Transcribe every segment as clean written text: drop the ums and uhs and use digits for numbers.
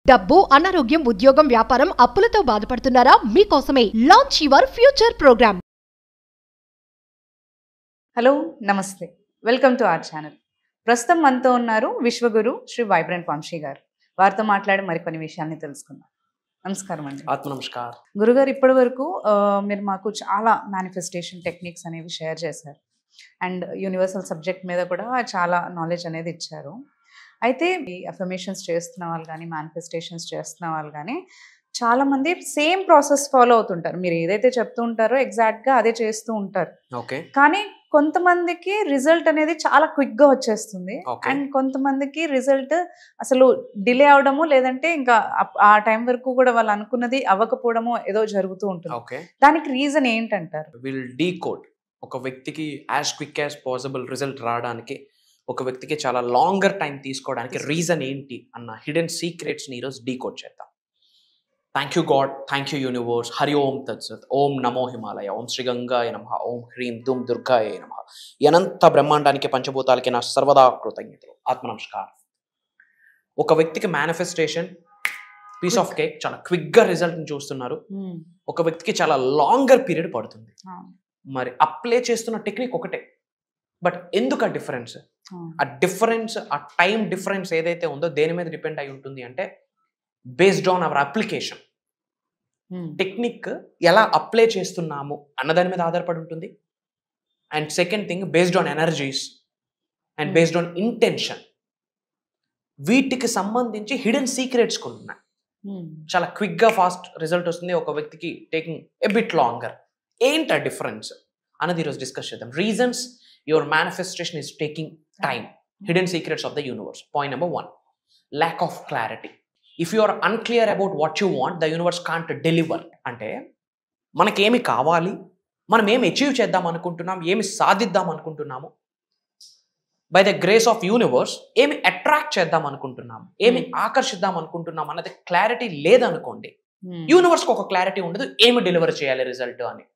డబ్బు, అనారోగ్యం, ఉద్యోగం, వ్యాపారం, అప్పులతో బాధపడుతున్నారా? మీకోసమే launch your future program. Hello నమస్తే, వెల్కమ్ టు అవర్ ఛానల్. ప్రస్తుతం మనతో ఉన్నారు విశ్వగురు శ్రీ వైబ్రెంట్ వంశీ గారు. వారితో మాట్లాడి మరికొన్ని విషయాల్ని తెలుసుకుందాం. నమస్కారం అండి. ఆత్మ నమస్కారం. గురుగారు, ఇప్పటి వరకు మీరు మాకు చాలా మేనిఫెస్టేషన్ టెక్నిక్స్ అనేవి షేర్ చేశారు అండ్ యూనివర్సల్ సబ్జెక్ట్ మీద కూడా చాలా నాలెడ్జ్ అనేది ఇచ్చారు. అయితే ఈ అఫర్మేషన్స్ చేస్తున్న వాళ్ళు కానీ మేనిఫెస్టేషన్స్ చేస్తున్న వాళ్ళు కానీ చాలామంది సేమ్ ప్రాసెస్ ఫాలో అవుతుంటారు. మీరు ఏదైతే చెప్తూ ఉంటారో ఎగ్జాక్ట్గా అదే చేస్తూ ఉంటారు. ఓకే. కానీ కొంతమందికి రిజల్ట్ అనేది చాలా క్విక్గా వచ్చేస్తుంది అండ్ కొంతమందికి రిజల్ట్ అసలు డిలే అవడము, లేదంటే ఇంకా ఆ టైం వరకు కూడా వాళ్ళు అనుకున్నది అవ్వకపోవడము ఏదో జరుగుతూ ఉంటుంది. దానికి రీజన్ ఏంటంటారు? Will decode. ఒక వ్యక్తికి as quick as possible result రావడానికి, ఒక వ్యక్తికి చాలా లాంగర్ టైం తీసుకోవడానికి రీజన్ ఏంటి అన్న హిడెన్ సీక్రెట్స్ని ఈరోజు డీకోడ్ చేద్దాం. Thank you God, thank you universe. Hari Om తత్సత్. ఓం నమో హిమాలయ. ఓం శ్రీ గంగాయ నమః. ఓం హ్రీం ధూమ్ దుర్గాయ నమః. అనంత బ్రహ్మాండానికి, పంచభూతాలకి నా సర్వదా కృతజ్ఞతలు. ఆత్మ నమస్కారం. ఒక వ్యక్తికి మేనిఫెస్టేషన్ పీస్ ఆఫ్ కేక్ చాలా క్విక్గా రిజల్ట్ని చూస్తున్నారు. ఒక వ్యక్తికి చాలా లాంగర్ పీరియడ్ పడుతుంది. మరి అప్లై చేస్తున్న టెక్నిక్ ఒకటే, బట్ ఎందుకు ఆ డిఫరెన్స్? ఆ టైం డిఫరెన్స్ ఏదైతే ఉందో దేని మీద డిపెండ్ అయి ఉంటుంది అంటే, based on hour application. Technique ఎలా అప్లై చేస్తున్నాము అన్నదాని మీద ఆధారపడి ఉంటుంది. And second thing, based on energies and based on intention. వీటికి సంబంధించి హిడెన్ సీక్రెట్స్ కొన్ని ఉన్నాయి. చాలా క్విక్గా ఫాస్ట్ రిజల్ట్ వస్తుంది, ఒక వ్యక్తికి టేకింగ్ ఎ బిట్ లాంగర్. ఏంటి ఆ డిఫరెన్స్ అన్నది ఈరోజు డిస్కస్ చేద్దాం. Reasons your manifestation is taking time. Hidden secrets of the universe. Point number 1, lack of clarity. If you are unclear about what you want, the universe can't deliver. అంటే మనకేమి కావాలి, మనం ఏమి అచీవ్ చేద్దాం అనుకుంటున్నాం, ఏమి సాధిద్దాం అనుకుంటున్నాము, by the grace of universe ఏమి అట్రాక్ట్ చేద్దాం అనుకుంటున్నాము, ఏమి ఆకర్షిద్దాం అనుకుంటున్నాం అన్నది క్లారిటీ లేదనుకోండి, యూనివర్స్కి ఒక క్లారిటీ ఉండదు ఏమి డెలివర్ చేయాలి రిజల్ట్ అని.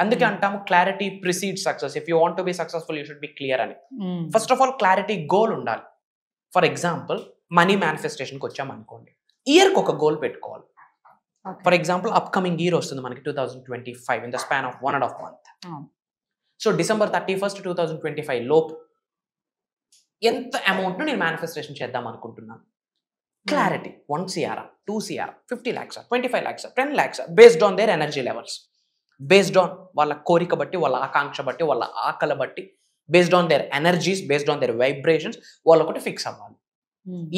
అందుకే అంటాము clarity precede success. If you want to be successful you should be clear అని. First of all clarity, goal ఉండాలి. ఫర్ ఎగ్జాంపుల్, మనీ మేనిఫెస్టేషన్కి వచ్చామనుకోండి, ఇయర్కి ఒక గోల్ పెట్టుకోవాలి. ఫర్ ఎగ్జాంపుల్, అప్కమింగ్ ఇయర్ వస్తుంది మనకి 2025 in the span of 1.5 month. So December 31st, 2025 లోపు ఎంత అమౌంట్ను నేను మేనిఫెస్టేషన్ చేద్దాం అనుకుంటున్నాను. Clarity. 1 crore, 2 crore, 50 lakhs, 25 lakhs, 10 lakhs, based on their energy levels, based on వాళ్ళ కోరిక బట్టి, వాళ్ళ ఆకాంక్ష బట్టి, వాళ్ళ ఆకలి బట్టి, based on their energies, based on their vibrations వాళ్ళు ఒకటి ఫిక్స్ అవ్వాలి.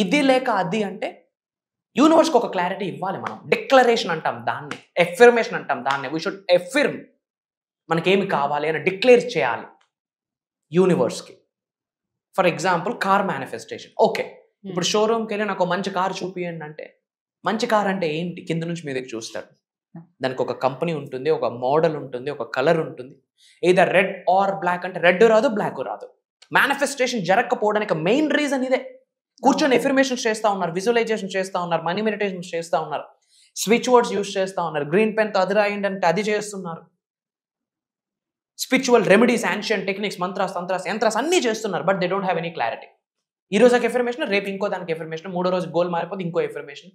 ఇది లేక అది అంటే యూనివర్స్కి ఒక క్లారిటీ ఇవ్వాలి. మనం డిక్లరేషన్ అంటాం దాన్ని, ఎఫర్మేషన్ అంటాం దాన్ని. వీ షుడ్ ఎఫర్మ్ మనకేమి కావాలి అని డిక్లేర్ చేయాలి యూనివర్స్కి. For example, car manifestation. Okay, ఇప్పుడు షోరూమ్కి వెళ్ళి నాకు మంచి కార్ చూపియండి అంటే, మంచి కార్ అంటే ఏంటి కింద నుంచి మీదకి చూస్తాడు. దానికి ఒక కంపెనీ ఉంటుంది, ఒక మోడల్ ఉంటుంది, ఒక కలర్ ఉంటుంది. ఏదర్ రెడ్ ఆర్ బ్లాక్ అంటే రెడ్ రాదు, బ్లాక్ రాదు. మేనిఫెస్టేషన్ జరగకపోవడానికి మెయిన్ రీజన్ ఇదే. కూర్చొని ఎఫర్మేషన్స్ చేస్తూ ఉన్నారు, విజువలైజేషన్ చేస్తూ ఉన్నారు, మనీ మెడిటేషన్స్ చేస్తూ ఉన్నారు, స్విచ్ వర్డ్స్ యూజ్ చేస్తూ ఉన్నారు, గ్రీన్ పెన్తో అది రాయండి అంటే అది చేస్తున్నారు, spiritual remedies, ancient techniques, mantras, tantras, yantras అన్నీ చేస్తున్నారు. But they don't have any clarity. ఈ రోజు ఒక ఎఫర్మేషన్, రేపు ఇంకో దానికి ఎఫర్మేషన్, మూడో రోజు గోల్ మారిపోతే ఇంకో ఎఫర్మేషన్.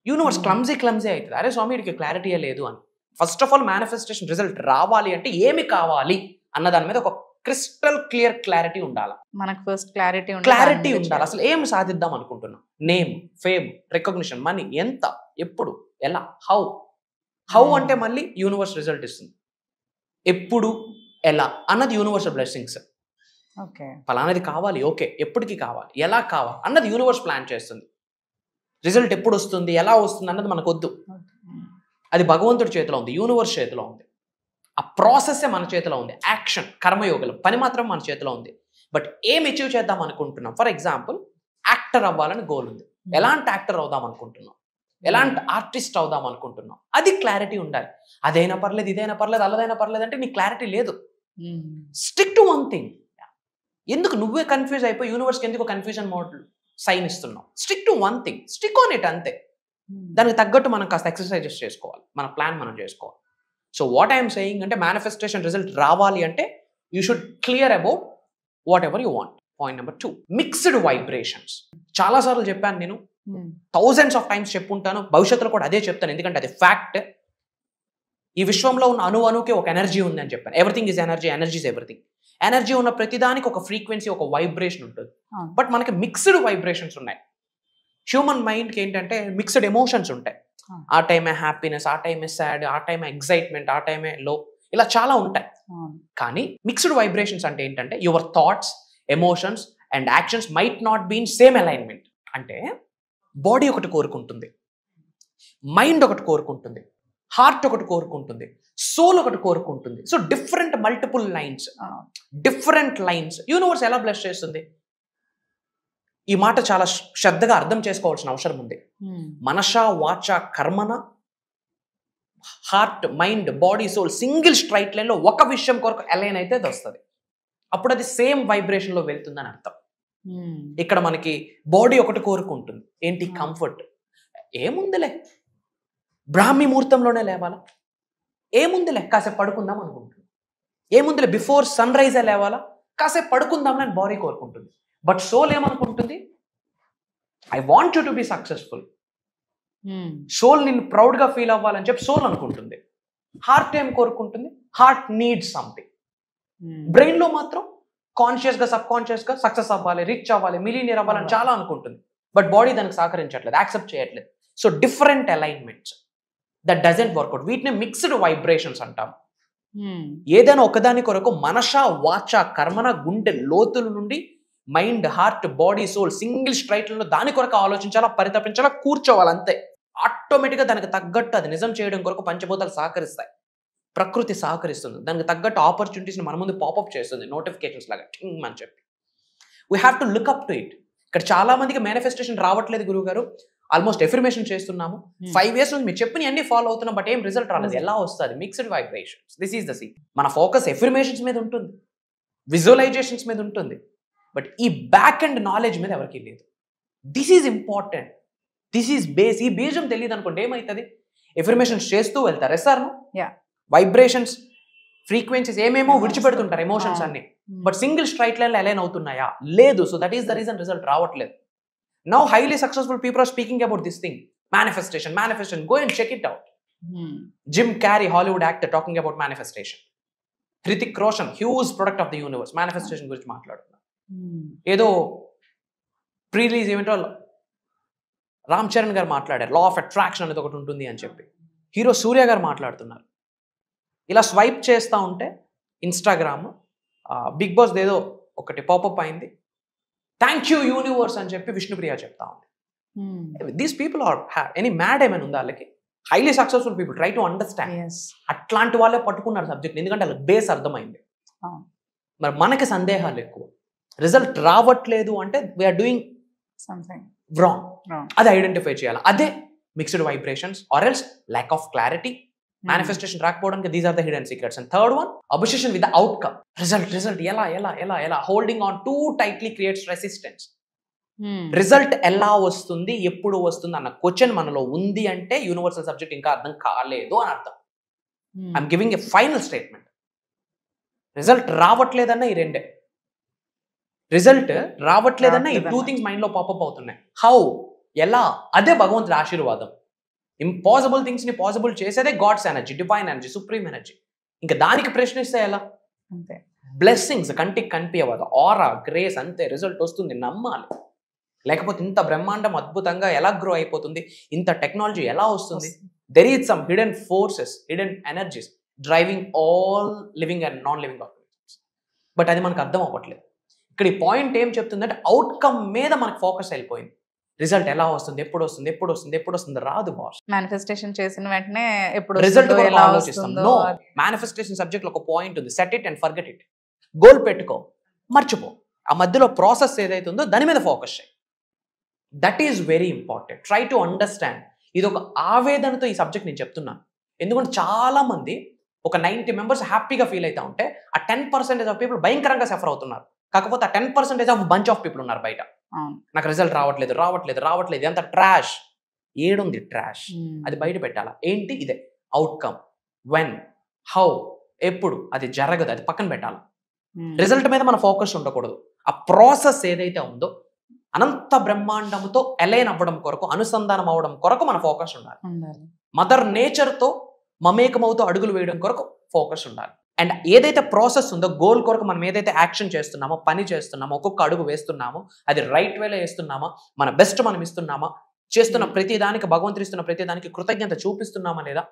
యూనివర్స్ క్లమ్జీ అవుతుంది. అరే స్వామి, వీడికి క్లారిటీయే లేదు అని. First of all manifestation result రావాలి అంటే ఏమి కావాలి అన్న దాని మీద ఒక క్రిస్టల్ క్లియర్ క్లారిటీ ఉండాలి. మనకు ఫస్ట్ క్లారిటీ ఉండాలి. అసలు ఏం సాధిద్దాం అనుకుంటున్నాం. నేమ్, ఫేమ్, రికగ్నిషన్, మనీ, ఎంత, ఎప్పుడు, ఎలా, హౌ అంటే మళ్ళీ యూనివర్స్ రిజల్ట్ ఇస్తుంది. ఎప్పుడు, ఎలా అన్నది యూనివర్సల్ బ్లెస్సింగ్స్. ఫలానది కావాలి, ఓకే, ఎప్పటికి కావాలి, ఎలా కావాలి అన్నది యూనివర్స్ ప్లాన్ చేస్తుంది. రిజల్ట్ ఎప్పుడు వస్తుంది, ఎలా వస్తుంది అన్నది మనకు వద్దు. అది భగవంతుడి చేతిలో ఉంది, యూనివర్స్ చేతిలో ఉంది. ఆ ప్రాసెస్సే మన చేతిలో ఉంది. యాక్షన్, కర్మయోగం, పని మాత్రం మన చేతిలో ఉంది. బట్ ఏం అచీవ్ చేద్దాం అనుకుంటున్నాం? ఫర్ ఎగ్జాంపుల్, యాక్టర్ అవ్వాలని గోల్ ఉంది. ఎలాంటి యాక్టర్ అవుదాం అనుకుంటున్నాం, ఎలాంటి ఆర్టిస్ట్ అవుదాం అనుకుంటున్నాం, అది క్లారిటీ ఉండాలి. అదైనా పర్లేదు, ఇదైనా పర్లేదు, అల్లదైనా పర్లేదు అంటే నీకు క్లారిటీ లేదు. Stick to one thing. ఎందుకు నువ్వే కన్ఫ్యూజ్ అయిపోయి యూనివర్స్కి ఎందుకు కన్ఫ్యూజన్ మోడ్ సైన్ ఇస్తున్నావు? Stick to one thing, stick on it, అంతే. దానికి తగ్గట్టు మనం కాస్త ఎక్సర్సైజెస్ చేసుకోవాలి, మన ప్లాన్ మనం చేసుకోవాలి. సో వాట్ ఐఎమ్ సెయింగ్ అంటే, మేనిఫెస్టేషన్ రిజల్ట్ రావాలి అంటే you should clear about what ever you want. Point number 2, mixed vibrations. చాలాసార్లు చెప్పాను నేను, థౌజండ్స్ ఆఫ్ టైమ్స్ చెప్పుంటాను, భవిష్యత్తులో కూడా అదే చెప్తాను, ఎందుకంటే అది ఫ్యాక్ట్. ఈ విశ్వంలో ఉన్న అణుకి ఒక ఎనర్జీ ఉంది అని చెప్పాను. Everything is energy, energy is everything. Energy ఉన్న ప్రతిదానికి ఒక ఫ్రీక్వెన్సీ, ఒక వైబ్రేషన్ ఉంటుంది. బట్ మనకి మిక్స్డ్ వైబ్రేషన్స్ ఉన్నాయి. హ్యూమన్ మైండ్కి ఏంటంటే మిక్స్డ్ ఎమోషన్స్ ఉంటాయి. ఆ టైమే హ్యాపీనెస్, ఆ టైమే సాడ్, ఆ టైమే ఎక్సైట్మెంట్, ఆ టైమే లో, ఇలా చాలా ఉంటాయి. కానీ మిక్స్డ్ వైబ్రేషన్స్ అంటే ఏంటంటే your thoughts, emotions and actions might not be in same alignment. అంటే బాడీ ఒకటి కోరుకుంటుంది, మైండ్ ఒకటి కోరుకుంటుంది, హార్ట్ ఒకటి కోరుకుంటుంది, సోల్ ఒకటి కోరుకుంటుంది. So different multiple lines, different lines universe ఎలా బ్లెస్ చేస్తుంది? ఈ మాట చాలా శ్రద్ధగా అర్థం చేసుకోవాల్సిన అవసరం ఉంది. మనష వాచ కర్మన, heart, mind, body, soul single straight line లో ఒక విషయం కొరకు అలైన్ అయితే అది వస్తుంది. అప్పుడు అది సేమ్ వైబ్రేషన్ లో వెళ్తుందని అర్థం. ఇక్కడ మనకి బాడీ ఒకటి కోరుకుంటుంది, ఏంటి? కంఫర్ట్. ఏముందిలే, బ్రాహ్మీ ముహూర్తంలోనే లేవాలా, ఏముందిలే కాసేపు పడుకుందాం అనుకుంటుంది, ఏముందిలే బిఫోర్ సన్ రైజే లేవాలా, కాసేపు పడుకుందామని బాడీ కోరుకుంటుంది. బట్ సోల్ ఏమనుకుంటుంది? I want you to be successful. Soul నిన్ను ప్రౌడ్ గా ఫీల్ అవ్వాలని చెప్పి సోల్ అనుకుంటుంది. హార్ట్ ఏం కోరుకుంటుంది? Heart needs something. బ్రెయిన్ లో మాత్రం కాన్షియస్ గా, సబ్ కాన్షియస్ గా సక్సెస్ అవ్వాలి, రిచ్ అవ్వాలి, మిలియనీర్ అవ్వాలని చాలా అనుకుంటుంది. బట్ బాడీ దానికి సహకరించట్లేదు, యాక్సెప్ట్ చేయట్లేదు. So different alignments that doesn't work out. వీటిని మిక్స్డ్ వైబ్రేషన్స్ అంటాం. ఏదైనా ఒకదాని కొరకు మనష వాచ కర్మన, గుండె లోతుల నుండి mind, heart, body, soul single straight లో దాని కొరకు ఆలోచించాలా, పరితపించాలా, కూర్చోవాలి, అంతే. ఆటోమేటిక్గా దానికి తగ్గట్టు అది నిజం చేయడం కొరకు పంచభూతాలు సహకరిస్తాయి, ప్రకృతి సహకరిస్తుంది. దానికి తగ్గట్టు ఆపర్చునిటీస్ని మన ముందు పాపప్ చేస్తుంది, నోటిఫికేషన్స్ లాగా టింగ్ అని చెప్పి. We have to look up to it. ఇక్కడ చాలా మందికి మేనిఫెస్టేషన్ రావట్లేదు గురువు గారు, ఆల్మోస్ట్ ఎఫర్మేషన్ చేస్తున్నాము, 5 years నుంచి మీరు చెప్పిన అన్ని ఫాలో అవుతున్నాం, బట్ ఏం రిజల్ట్ రాలేదు. ఎలా వస్తుంది? Mixed vibrations. This is the sea. మన ఫోకస్ ఎఫర్మేషన్స్ మీద ఉంటుంది, విజువలైజేషన్స్ మీద ఉంటుంది, బట్ ఈ బ్యాక్ అండ్ నాలెడ్జ్ మీద ఎవరికి లేదు. This is important, this is base. ఈ బీజం తెలియదు అనుకోండి ఏమవుతుంది? ఎఫర్మేషన్స్ చేస్తూ వెళ్తారు, ఎస్ సార్, వైబ్రేషన్స్, ఫ్రీక్వెన్సీస్ ఏమేమో విడిచిపెడుతుంటారు, ఎమోషన్స్ అన్ని, బట్ సింగిల్ స్ట్రైట్ లైన్ లో అలైన్ అవుతున్నాయా? లేదు. So that is the reason result రావట్లేదు. Now highly successful people are speaking about this thing, manifestation. Go and check it out. Jim Carrey, Hollywood actor, talking about manifestation. Hrithik Roshan, huge product of the universe, manifestation గురించి మాట్లాడుతున్నారు. ఏదో pre release ఈవెంట్లో రామ్ చరణ్ గారు మాట్లాడారు, law of attraction అనేది ఒకటి ఉంటుంది అని చెప్పి. హీరో సూర్య గారు మాట్లాడుతున్నారు. ఇలా స్వైప్ చేస్తూ ఉంటే ఇన్స్టాగ్రామ్, బిగ్ బాస్ ఏదో ఒకటి పాపప్ అయింది, థ్యాంక్ యూ యూనివర్స్ అని చెప్పి విష్ణుప్రియ చెప్తా ఉంది. These people or any mad ఏమైనా ఉందా వాళ్ళకి? Highly successful people, try to understand. అట్లాంటి వాళ్ళే పట్టుకున్నారు సబ్జెక్ట్, ఎందుకంటే వాళ్ళకి బేస్ అర్థమైంది. మరి మనకి సందేహాలు ఎక్కువ, రిజల్ట్ రావట్లేదు అంటే వీఆర్ డూయింగ్ సంథింగ్ రాంగ్. అది ఐడెంటిఫై చేయాలి. అదే mixed vibrations are else lack of clarity. Manifestation రాకపోవడానికి these are the hidden secrets. And third one, obsession with the outcome. Result ఎలా ఎలా ఎలా ఎలా holding on too tightly creates resistance. Result ఎలా వస్తుంది, ఎప్పుడు వస్తుంది అన్న క్వశ్చన్ మనలో ఉంది అంటే యూనివర్సల్ సబ్జెక్ట్ ఇంకా అర్థం కాలేదు అని అర్థం. I'm giving a final statement. Result రావట్లేదన్న ఈ రెండే, రిజల్ట్ రావట్లేదన్న ఈ 2 things మైండ్ లో పాపప్ అవుతున్నాయి. హౌ, ఎలా? అదే భగవంతుడి ఆశీర్వాదం. ఇంపాసిబుల్ థింగ్స్ ని పాసిబుల్ చేసేదే God's energy, divine energy, supreme energy. ఇంకా దానికి ప్రశ్నిస్తే ఎలా? అంతే. బ్లెస్సింగ్స్ కంటికి కనిపించవద్దు, ఆరా, గ్రేస్, అంతే. రిజల్ట్ వస్తుంది, నమ్మాలి. లేకపోతే ఇంత బ్రహ్మాండం అద్భుతంగా ఎలా గ్రో అయిపోతుంది, ఇంత టెక్నాలజీ ఎలా వస్తుంది? There is some hidden forces, hidden energies driving all living and non living organisms. But అది మనకు అర్థం అవ్వట్లేదు. ఇక్కడ ఈ పాయింట్ ఏం చెప్తుందంటే అవుట్కమ్ మీద మనకు ఫోకస్ వెళ్ళిపోయింది. రిజల్ట్ ఎలా వస్తుంది, ఎప్పుడు వస్తుంది, ఎప్పుడు వస్తుంది, ఎప్పుడు వస్తుంది, రాదు బాస్. మేనిఫెస్టేషన్ చేసిన వెంటనే ఎప్పుడు రిజల్ట్ ఆలోచిస్తాం. నో, మేనిఫెస్టేషన్ సబ్జెక్ట్ లో ఒక పాయింట్ ఉంది, set it and forget it. Goal పెట్టుకో, మర్చిపో. ఆ మధ్యలో ప్రాసెస్ ఏదైతే ఉందో దాని మీద ఫోకస్ చేయి. That is very important. Try to understand. ఇది ఒక ఆవేదనతో ఈ సబ్జెక్ట్ నేను చెప్తున్నాను. ఎందుకంటే చాలా మంది, ఒక 90 members హ్యాపీగా ఫీల్ అవుతా ఉంటే ఆ 10% ఆఫ్ పీపుల్ భయంకరంగా సఫర్ అవుతున్నారు. కాకపోతే ఆ 10% ఆఫ్ బంచ్ ఆఫ్ పీపుల్ ఉన్నారు బయట, నాకు రిజల్ట్ రావట్లేదు ఎంత ట్రాష్. ఏడుంది ట్రాష్, అది బయట పెట్టాలా. ఏంటి? ఇదే అవుట్కమ్. వెన్, హౌ, ఎప్పుడు, అది జరగదు, అది పక్కన పెట్టాలి. రిజల్ట్ మీద మన ఫోకస్ ఉండకూడదు. ఆ ప్రాసెస్ ఏదైతే ఉందో అనంత బ్రహ్మాండముతో అలైన్ అవ్వడం కొరకు, అనుసంధానం అవ్వడం కొరకు మన ఫోకస్ ఉండాలి. మదర్ నేచర్తో మమేకమవుతూ అడుగులు వేయడం కొరకు ఫోకస్ ఉండాలి. అండ్ ఏదైతే ప్రాసెస్ ఉందో, గోల్ కొరకు మనం ఏదైతే యాక్షన్ చేస్తున్నామో, పని చేస్తున్నామో, ఒక్కొక్క అడుగు వేస్తున్నామో, అది రైట్ వేలో వేస్తున్నామా, మన బెస్ట్ మనం ఇస్తున్నామా, చేస్తున్న ప్రతిదానికి, భగవంతుడు ఇస్తున్న ప్రతిదానికి కృతజ్ఞత చూపిస్తున్నామా లేదా,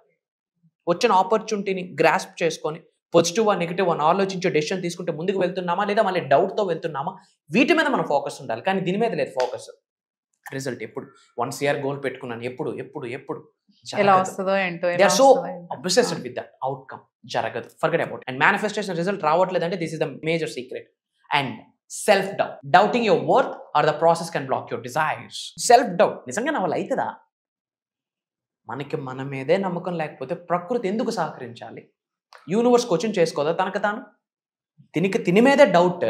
వచ్చిన ఆపర్చునిటీని గ్రాస్ప్ చేసుకొని పాజిటివ్ నెగిటివ్ అని ఆలోచించి డెసిషన్ తీసుకుంటే ముందుకు వెళ్తున్నామా, లేదా మళ్ళీ డౌట్తో వెళ్తున్నామా, వీటి మీద మన ఫోకస్ ఉండాలి. కానీ దీని మీద లేదు ఫోకస్. రిజల్ట్ ఎప్పుడు 1 year గోల్ పెట్టుకున్నాను, ఎప్పుడు ఎలా వస్తుందో ఏంటో, they are so obsessed with that outcome. జరగదు, forget about. And manifestation result రావట్లేదంటే this is the major secret. And self doubt, doubting your worth or the process can block your desires. Self doubt, నిజంగా నా వల్ల అవుతుందా? మనకి మన మీదే నమ్మకం లేకపోతే ప్రకృతి ఎందుకు సహకరించాలి? యూనివర్స్ క్వశ్చన్ చేసుకోదా తనకు తాను? తిని మీదే డౌట్.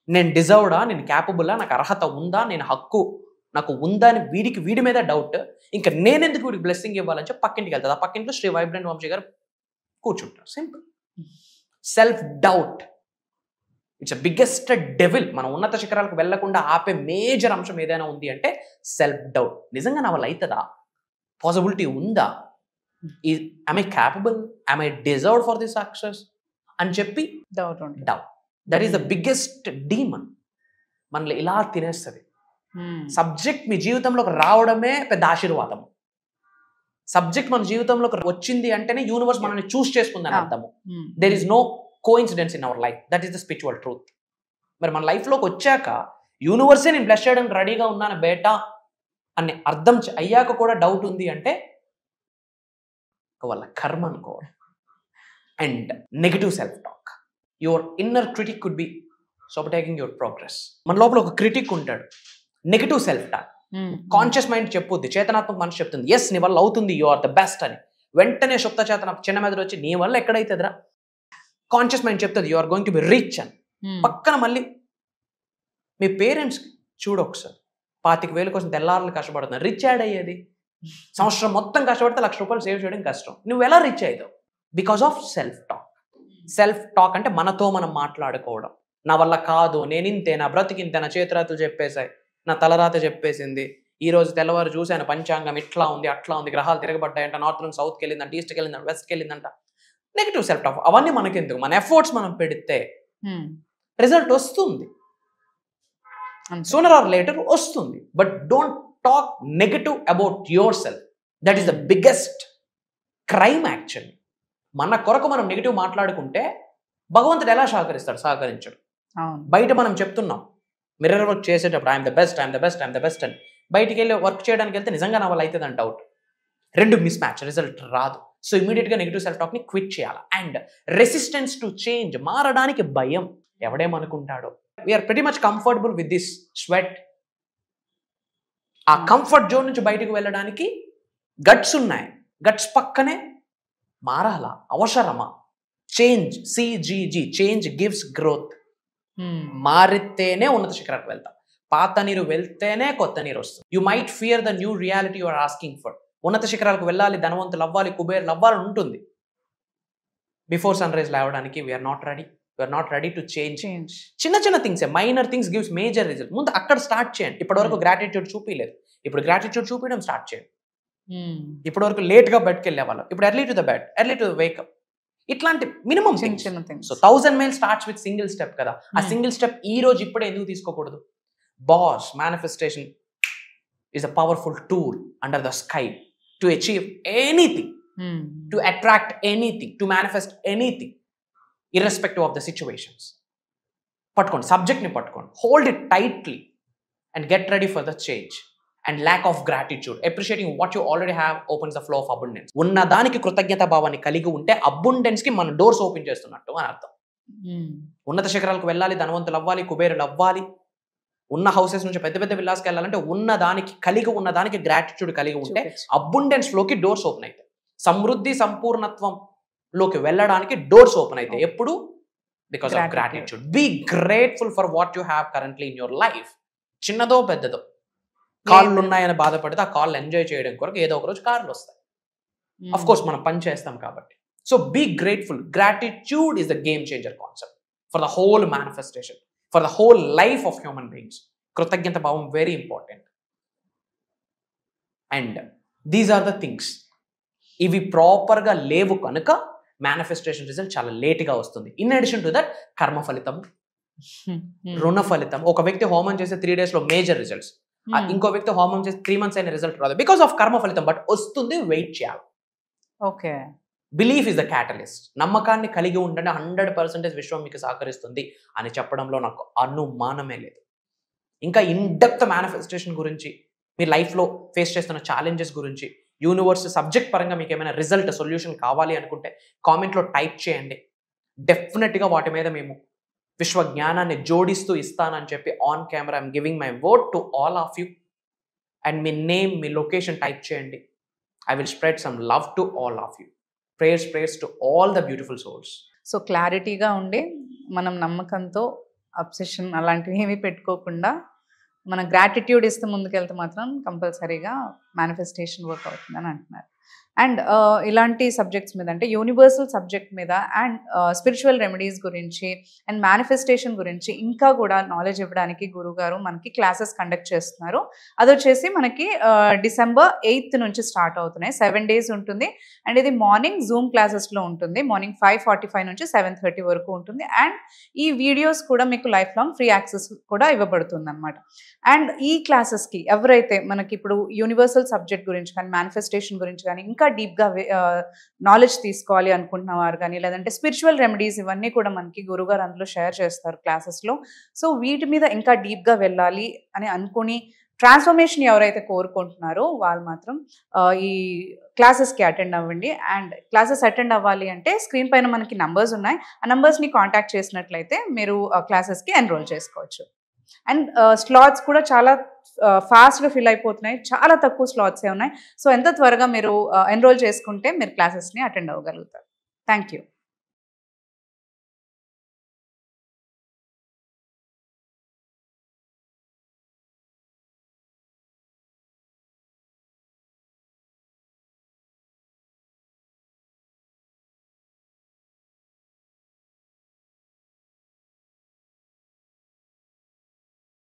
నేను డిజర్వ్డా, నేను క్యాపబుల్లా, నాకు అర్హత ఉందా, నేను హక్కు నాకు ఉందా అని వీడి మీద డౌట్. ఇంకా నేనెందుకు వీడికి బ్లెస్సింగ్ ఇవ్వాలని చెప్పి పక్కింటికి వెళ్తుంది. ఆ పక్కింట్లో శ్రీ వైబ్రెంట్ వంశీ గారు కూర్చుంటారు. Simple. Self doubt it's biggest devil. మనం ఉన్నత శిఖరాలకు వెళ్లకుండా ఆపే మేజర్ అంశం ఏదైనా ఉంది అంటే సెల్ఫ్ డౌట్. నిజంగా నా వల్ల అవుతుందా? పాసిబిలిటీ ఉందా? am I capable? am I deserved for this success? అని చెప్పి doubt. That is the biggest demon. మనల్ని ఇలా తినేస్తుంది. సబ్జెక్ట్ మీ జీవితంలోకి రావడమే పెద్ద ఆశీర్వాదం. సబ్జెక్ట్ మన జీవితంలోకి వచ్చింది అంటేనే యూనివర్స్ మనల్ని చూస్ చేసుకుందని అర్థము. There is no coincidence in our life. That is the spiritual truth. మరి మన లైఫ్లోకి వచ్చాక యూనివర్సే నేను బ్లెస్ చేయడానికి రెడీగా ఉన్నాను బేటా అని అర్థం అయ్యాక కూడా డౌట్ ఉంది అంటే వాళ్ళ కర్మ అనుకోవాలి. And negative self talk, your inner critic could be sabotaging your progress. మన లోపల ఒక క్రిటిక్ ఉంటాడు, negative self talk. Conscious mind చెప్పుద్ది, చేతనాత్మక మనసు చెప్తుంది ఎస్ నీ వల్ల అవుతుంది, యు ఆర్ ద బెస్ట్ అని. వెంటనే సుప్త చేతన చిన్న మెదడు వచ్చి నీ వల్ల ఎక్కడైతుందిరా. కాన్షియస్ మైండ్ చెప్తుంది you are going to be rich అని. పక్కన మళ్ళీ మీ పేరెంట్స్ చూడు ఒకసారి, 25,000 కోసం తెల్లారులు కష్టపడుతున్నారు, రిచ్ యాడ్ అయ్యేది. సంవత్సరం మొత్తం కష్టపడితే ₹1,00,000 సేవ్ చేయడం కష్టం. నువ్వు ఎలా రిచ్ అయ్యావు? Because of self talk. Self talk అంటే మనతో మనం మాట్లాడుకోవడం. నా వల్ల కాదు, నేను ఇంతే, నా బ్రతికింతే, నా చేతిరాతలు చెప్పేశాయి, నా తలరాత చెప్పేసింది, ఈ రోజు తెల్లవారు చూశాను పంచాంగం ఇట్లా ఉంది అట్లా ఉంది, గ్రహాలు తిరగబడ్డాయంట, నార్త్ నుంచి సౌత్కి వెళ్ళిందంట, ఈస్ట్కి వెళ్ళిందంట, వెస్ట్కి వెళ్ళిందంట. Negative self talk. అవన్నీ మనకెందుకు? మన ఎఫర్ట్స్ మనం పెడితే రిజల్ట్ వస్తుంది, సూనర్ ఆర్ లేటర్ వస్తుంది. But don't talk negative about yourself. That is the biggest crime actually. మన కొరకు మనం నెగిటివ్ మాట్లాడుకుంటే భగవంతుడు ఎలా సహకరిస్తాడు? సహకరించడు. బయట మనం చెప్తున్నాం మిర్రర్ వర్క్ చేసేటప్పుడు I'm the best, I'm the best, I'm the best అని. బయటికి వెళ్ళి వర్క్ చేయడానికి వెళ్తే నిజంగా నా వల్ల అవుతుంది అని డౌట్. రెండు మిస్ మ్యాచ్, రిజల్ట్ రాదు. సో ఇమీడియట్గా నెగిటివ్ సెల్ఫ్ టాక్ని క్విట్ చేయాలి. అండ్ రెసిస్టెన్స్ టు చేంజ్, మారడానికి భయం. ఎవడేమనుకుంటాడో. We're pretty much comfortable with this sweat. ఆ కంఫర్ట్ జోన్ నుంచి బయటకు వెళ్ళడానికి గట్స్ ఉన్నాయి. గట్స్ పక్కనే మారాలా, అవసరమా? చేంజ్, సిజిజి, చేంజ్ గివ్స్ గ్రోత్. మారితేనే ఉన్నత శిఖరానికి వెళ్తాం. పాత నీరు వెళ్తేనే కొత్త నీరు వస్తుంది. You might fear the new reality you are asking for. ఉన్నత శిఖరాలకు వెళ్ళాలి, ధనవంతులు అవ్వాలి, కుబేర్లు అవ్వాలని ఉంటుంది. బిఫోర్ సన్ రైజ్ లేవడానికి we are not ready. We are not ready to change. చిన్న చిన్న things, minor things gives major result. ముందు అక్కడ స్టార్ట్ చేయండి. ఇప్పటి వరకు గ్రాటిట్యూడ్ చూపించలేదు, ఇప్పుడు గ్రాటిట్యూడ్ చూపించడం స్టార్ట్ చేయండి. ఇప్పటి వరకు లేట్గా బెడ్కి వెళ్ళే వాళ్ళం, ఇప్పుడు early to the bed, early to the wake up. ఇట్లాంటి మినిమం చిన్న things. So 1000 miles starts with single step కదా. ఆ సింగిల్ స్టెప్ ఈ రోజు ఇప్పుడే ఎందుకు తీసుకోకూడదు? Boss, manifestation is a powerful tool under the sky to achieve anything, to attract anything, to manifest anything, irrespective of the situations. పట్టుకోండి, సబ్జెక్ట్ని పట్టుకోండి, hold it tightly and get ready for the change. And lack of gratitude, appreciating what you already have opens the flow of abundance. ఉన్న దానికి కృతజ్ఞత భావాన్ని కలిగి ఉంటే abundance కి మన డోర్స్ ఓపెన్ చేస్తున్నట్టు అని అర్థం. ఉన్నత శిఖరాలకు వెళ్ళాలి, ధనవంతులు అవ్వాలి, కుబేరులు అవ్వాలి, ఉన్న హౌసెస్ నుంచి పెద్ద పెద్ద విల్లాస్కి వెళ్ళాలంటే ఉన్న దానికి గ్రాటిట్యూడ్ కలిగి ఉంటే అబుండెన్స్ లోకి డోర్స్ ఓపెన్ అవుతాయి. సమృద్ధి సంపూర్ణత్వం లోకి వెళ్ళడానికి డోర్స్ ఓపెన్ అవుతాయి. ఎప్పుడు? Because of gratitude. Be grateful for what you have currently in your life. చిన్నదో పెద్దదో. కార్లు ఉన్నాయని బాధపడితే ఆ కార్లు ఎంజాయ్ చేయడం కొరకు ఏదో ఒక రోజు కార్లు వస్తాయి. అఫ్ కోర్స్ మనం పని చేస్తాం కాబట్టి. So be grateful. Gratitude is the game changer concept for the whole manifestation, for the whole life of human beings. కృతజ్ఞత భావం very important. And these are the things. ఇవి ప్రాపర్గా లేవు కనుక మేనిఫెస్టేషన్ రిజల్ట్ చాలా లేట్గా వస్తుంది. ఇన్ అడిషన్ టు దట్ కర్మ ఫలితం, రుణ ఫలితం. ఒక వ్యక్తి హోమం చేసే 3 days లో మేజర్ రిజల్ట్స్, ఇంకో వ్యక్తి హోమం చేసి 3 months అయిన రిజల్ట్ రాదు బికాస్ ఆఫ్ కర్మ ఫలితం. బట్ వస్తుంది, వెయిట్ చేయాలి. Okay. Belief is the catalyst. నమ్మకాన్ని కలిగి ఉండండి, 100% విశ్వం మీకు సహకరిస్తుంది అని చెప్పడంలో నాకు అనుమానమే లేదు. ఇంకా ఇన్ డెప్త్ మేనిఫెస్టేషన్ గురించి, మీ లైఫ్లో ఫేస్ చేస్తున్న ఛాలెంజెస్ గురించి, యూనివర్స్ సబ్జెక్ట్ పరంగా మీకు ఏమైనా రిజల్ట్ సొల్యూషన్ కావాలి అనుకుంటే కామెంట్లో టైప్ చేయండి. డెఫినెట్గా వాటి మీద మేము విశ్వ జ్ఞానాన్ని జోడిస్తూ ఇస్తానని చెప్పి on camera I'm giving my word to all of you. And మీ నేమ్, మీ లొకేషన్ టైప్ చేయండి. I will spread some love to all of you. Prayers to all the beautiful souls. So క్లారిటీగా ఉండి మనం నమ్మకంతో అబ్సెషన్ అలాంటివి ఏమీ పెట్టుకోకుండా మన గ్రాటిట్యూడ్ ఇస్తే ముందుకెళ్తే మాత్రం కంపల్సరీగా మేనిఫెస్టేషన్ వర్క్ అవుతుందని అంటున్నారు. అండ్ ఇలాంటి సబ్జెక్ట్స్ మీద అంటే యూనివర్సల్ సబ్జెక్ట్ మీద అండ్ స్పిరిచువల్ రెమెడీస్ గురించి అండ్ మేనిఫెస్టేషన్ గురించి ఇంకా కూడా నాలెడ్జ్ ఇవ్వడానికి గురుగారు మనకి క్లాసెస్ కండక్ట్ చేస్తున్నారు. అది వచ్చేసి మనకి December 8th నుంచి స్టార్ట్ అవుతున్నాయి. 7 days ఉంటుంది. అండ్ ఇది మార్నింగ్ జూమ్ క్లాసెస్లో ఉంటుంది. మార్నింగ్ 5:45 నుంచి 7:30 వరకు ఉంటుంది. అండ్ ఈ వీడియోస్ కూడా మీకు లైఫ్ లాంగ్ ఫ్రీ యాక్సెస్ కూడా ఇవ్వబడుతుంది అనమాట. అండ్ ఈ క్లాసెస్కి ఎవరైతే మనకి ఇప్పుడు యూనివర్సల్ సబ్జెక్ట్ గురించి కానీ మేనిఫెస్టేషన్ గురించి కానీ ఇంకా డీప్గా నాలెడ్జ్ తీసుకోవాలి అనుకుంటున్న వారు కానీ, లేదంటే స్పిరిచువల్ రెమెడీస్ ఇవన్నీ కూడా మనకి గురుగారు అందులో షేర్ చేస్తారు క్లాసెస్లో. సో వీటి మీద ఇంకా డీప్గా వెళ్ళాలి అని అనుకుని ట్రాన్స్ఫర్మేషన్ ఎవరైతే కోరుకుంటున్నారో వాళ్ళు మాత్రం ఈ క్లాసెస్కి అటెండ్ అవ్వండి. అండ్ క్లాసెస్ అటెండ్ అవ్వాలి అంటే స్క్రీన్ పైన మనకి నంబర్స్ ఉన్నాయి. ఆ నంబర్స్ని కాంటాక్ట్ చేసినట్లయితే మీరు క్లాసెస్కి ఎన్రోల్ చేసుకోవచ్చు. అండ్ స్లాట్స్ కూడా చాలా ఫాస్ట్గా ఫిల్ అయిపోతున్నాయి. చాలా తక్కువ స్లాట్సే ఉన్నాయి. సో ఎంత త్వరగా మీరు ఎన్రోల్ చేసుకుంటే మీరు క్లాసెస్ని అటెండ్ అవ్వగలుగుతారు. Thank you.